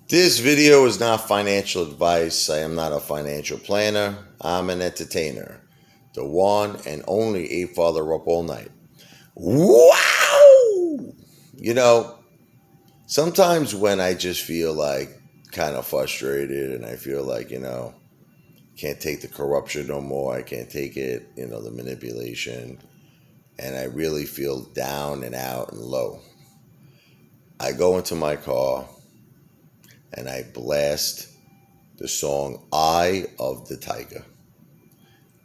This video is not financial advice. I am not a financial planner. I'm an entertainer. The one and only Apefather up all night. Wow! You know, sometimes when I just feel like kind of frustrated and I feel like, can't take the corruption no more, I can't take it, the manipulation, and I really feel down and out and low, I go into my car and I blast the song Eye of the Tiger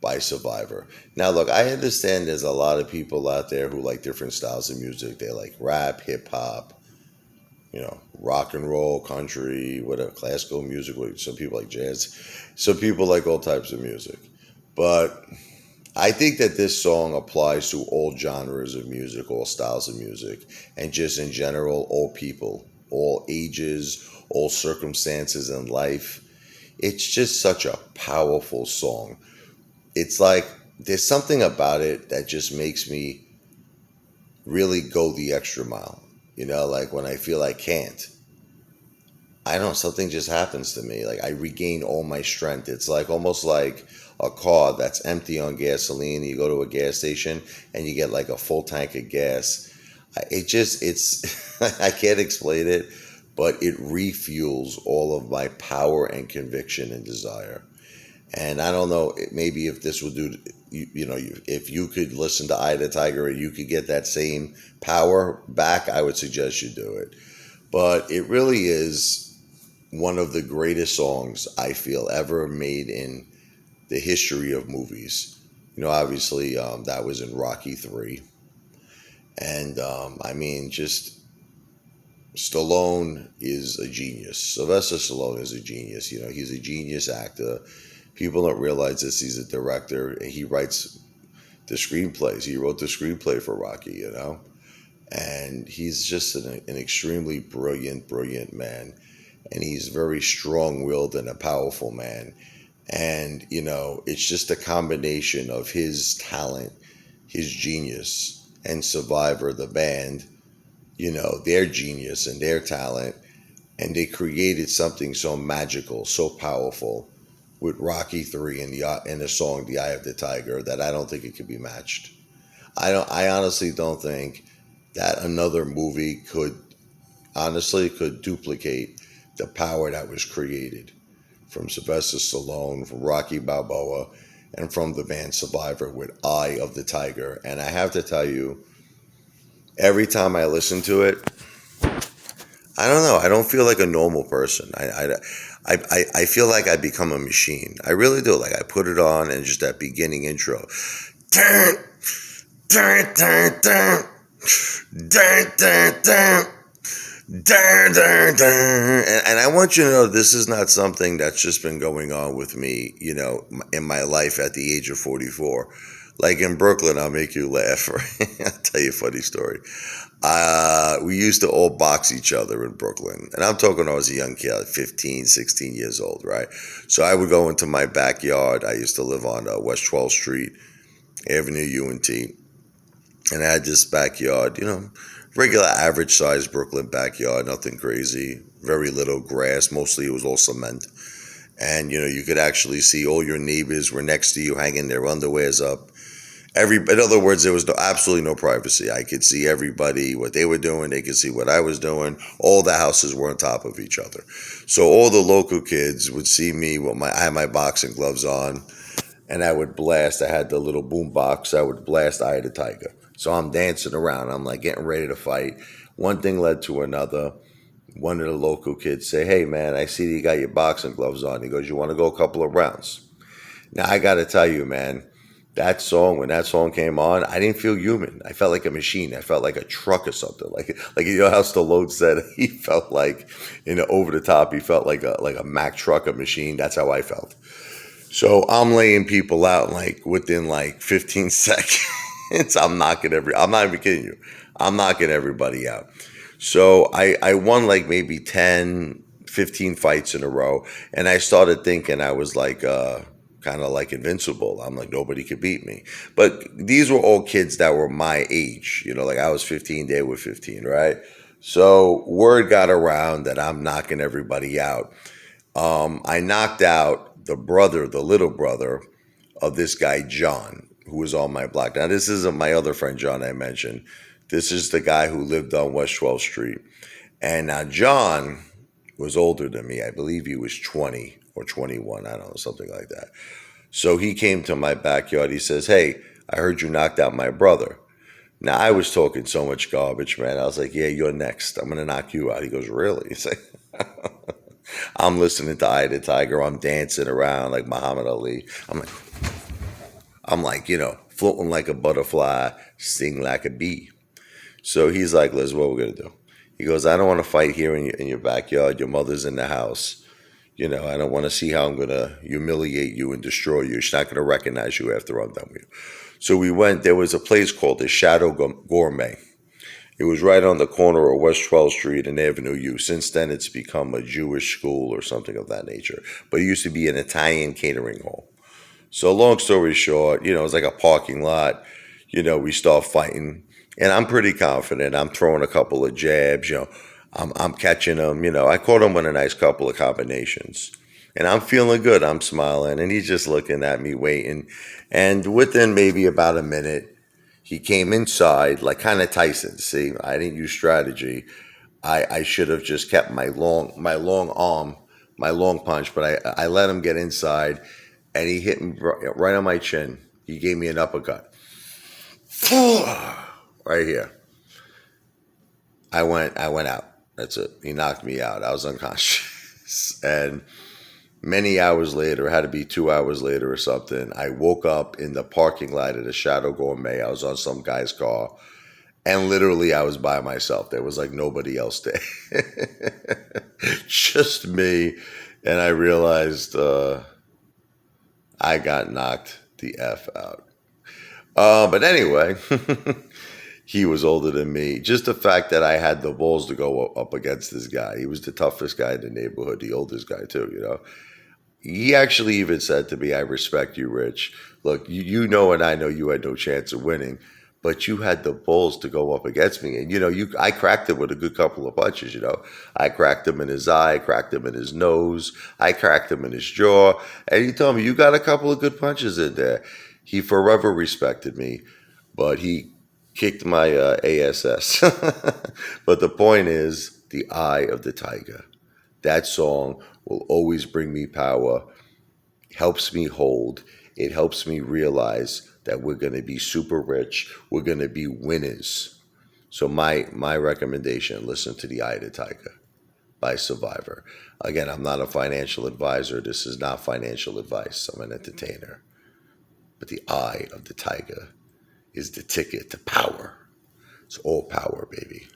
by Survivor. Now, look, I understand there's a lot of people out there who like different styles of music. They like rap, hip hop, rock and roll, country, whatever, classical music. Some people like jazz. Some people like all types of music. But I think that this song applies to all genres of music, all styles of music, and just in general, all people, all ages, all circumstances in life. It's just such a powerful song. It's like there's something about it that just makes me really go the extra mile. Like when I feel I can't, I don't know, something just happens to me. Like I regain all my strength. It's like almost like a car that's empty on gasoline. You go to a gas station and you get like a full tank of gas. It's, I can't explain it, but it refuels all of my power and conviction and desire. And I don't know, maybe if this would do, if you could listen to Eye of the Tiger and you could get that same power back, I would suggest you do it. But it really is one of the greatest songs I feel ever made in the history of movies. Obviously, that was in Rocky 3. And I mean, just Stallone is a genius. Sylvester Stallone is a genius. He's a genius actor. People don't realize this. He's a director. He writes the screenplays. He wrote the screenplay for Rocky, and he's just an extremely brilliant man. And he's very strong-willed and a powerful man. And, it's just a combination of his talent, his genius, and Survivor, the band, their genius and their talent. And they created something so magical, so powerful with Rocky 3 and the song The Eye of the Tiger that I don't think it could be matched. I honestly don't think that another movie could duplicate the power that was created from Sylvester Stallone, from Rocky Balboa, and from the band Survivor with Eye of the Tiger. And I have to tell you, every time I listen to it, I don't know. I don't feel like a normal person. I feel like I become a machine. I really do. Like I put it on and just that beginning intro. Dun, dun, dun, dun, dun, dun, dun. Dun, dun, dun. And I want you to know this is not something that's just been going on with me, in my life at the age of 44. Like in Brooklyn, I'll make you laugh. Right? I'll tell you a funny story. We used to all box each other in Brooklyn. And I'm talking when I was a young kid, like 15, 16 years old, right? So I would go into my backyard. I used to live on West 12th Street, Avenue UNT. And I had this backyard, regular average sized Brooklyn backyard, nothing crazy, very little grass. Mostly it was all cement. And, you could actually see all your neighbors were next to you hanging their underwears up. In other words, there was absolutely no privacy. I could see everybody, what they were doing. They could see what I was doing. All the houses were on top of each other. So all the local kids would see me I had my boxing gloves on, and I would blast. I had the little boom box. I would blast Eye of the Tiger. So I'm dancing around. I'm like getting ready to fight. One thing led to another. One of the local kids say, "Hey, man, I see you got your boxing gloves on." He goes, "You want to go a couple of rounds?" Now, I got to tell you, man, when that song came on, I didn't feel human. I felt like a machine. I felt like a truck or something. Like how Stallone said he felt like, over the top. He felt like a Mack truck, a machine. That's how I felt. So I'm laying people out like within like 15 seconds. I'm not even kidding you. I'm knocking everybody out. So I won like maybe 10, 15 fights in a row. And I started thinking I was like, kind of like invincible. I'm like, nobody could beat me. But these were all kids that were my age. Like I was 15, they were 15, right? So word got around that I'm knocking everybody out. I knocked out the brother, the little brother of this guy, John, who was on my block. Now, this isn't my other friend, John, I mentioned. This is the guy who lived on West 12th Street. And now, John was older than me. I believe he was 20 or 21. I don't know, something like that. So he came to my backyard. He says, "Hey, I heard you knocked out my brother." Now, I was talking so much garbage, man. I was like, "Yeah, you're next. I'm going to knock you out." He goes, "Really?" He's like, I'm listening to Eye of the Tiger. I'm dancing around like Muhammad Ali. I'm like, floating like a butterfly, sting like a bee. So he's like, "Liz, what we're going to do?" He goes, "I don't want to fight here in your backyard. Your mother's in the house. I don't want to see how I'm going to humiliate you and destroy you. She's not going to recognize you after I'm done with you." So we went. There was a place called the Shadow Gourmet. It was right on the corner of West 12th Street and Avenue U. Since then, it's become a Jewish school or something of that nature. But it used to be an Italian catering hall. So long story short, it was like a parking lot. We start fighting. And I'm pretty confident. I'm throwing a couple of jabs. I'm catching them. I caught him with a nice couple of combinations. And I'm feeling good. I'm smiling. And he's just looking at me, waiting. And within maybe about a minute, he came inside, like kind of Tyson. See, I didn't use strategy. I should have just kept my long arm, my long punch, but I let him get inside, and he hit me right on my chin. He gave me an uppercut, right here. I went out. That's it. He knocked me out. I was unconscious, and many hours later, it had to be 2 hours later or something, I woke up in the parking lot at a Shadow Gourmet. I was on some guy's car. And literally, I was by myself. There was like nobody else there. Just me. And I realized I got knocked the F out. But anyway, he was older than me. Just the fact that I had the balls to go up against this guy. He was the toughest guy in the neighborhood, the oldest guy, too. He actually even said to me, "I respect you, Rich. Look, you know and I know you had no chance of winning, but you had the balls to go up against me." And I cracked him with a good couple of punches. I cracked him in his eye, cracked him in his nose, I cracked him in his jaw, and he told me, "You got a couple of good punches in there." He forever respected me, but he kicked my ass. But the point is, the Eye of the Tiger. That song will always bring me power, helps me hold. It helps me realize that we're going to be super rich. We're going to be winners. So my recommendation, listen to The Eye of the Tiger by Survivor. Again, I'm not a financial advisor. This is not financial advice. I'm an entertainer. But The Eye of the Tiger is the ticket to power. It's all power, baby.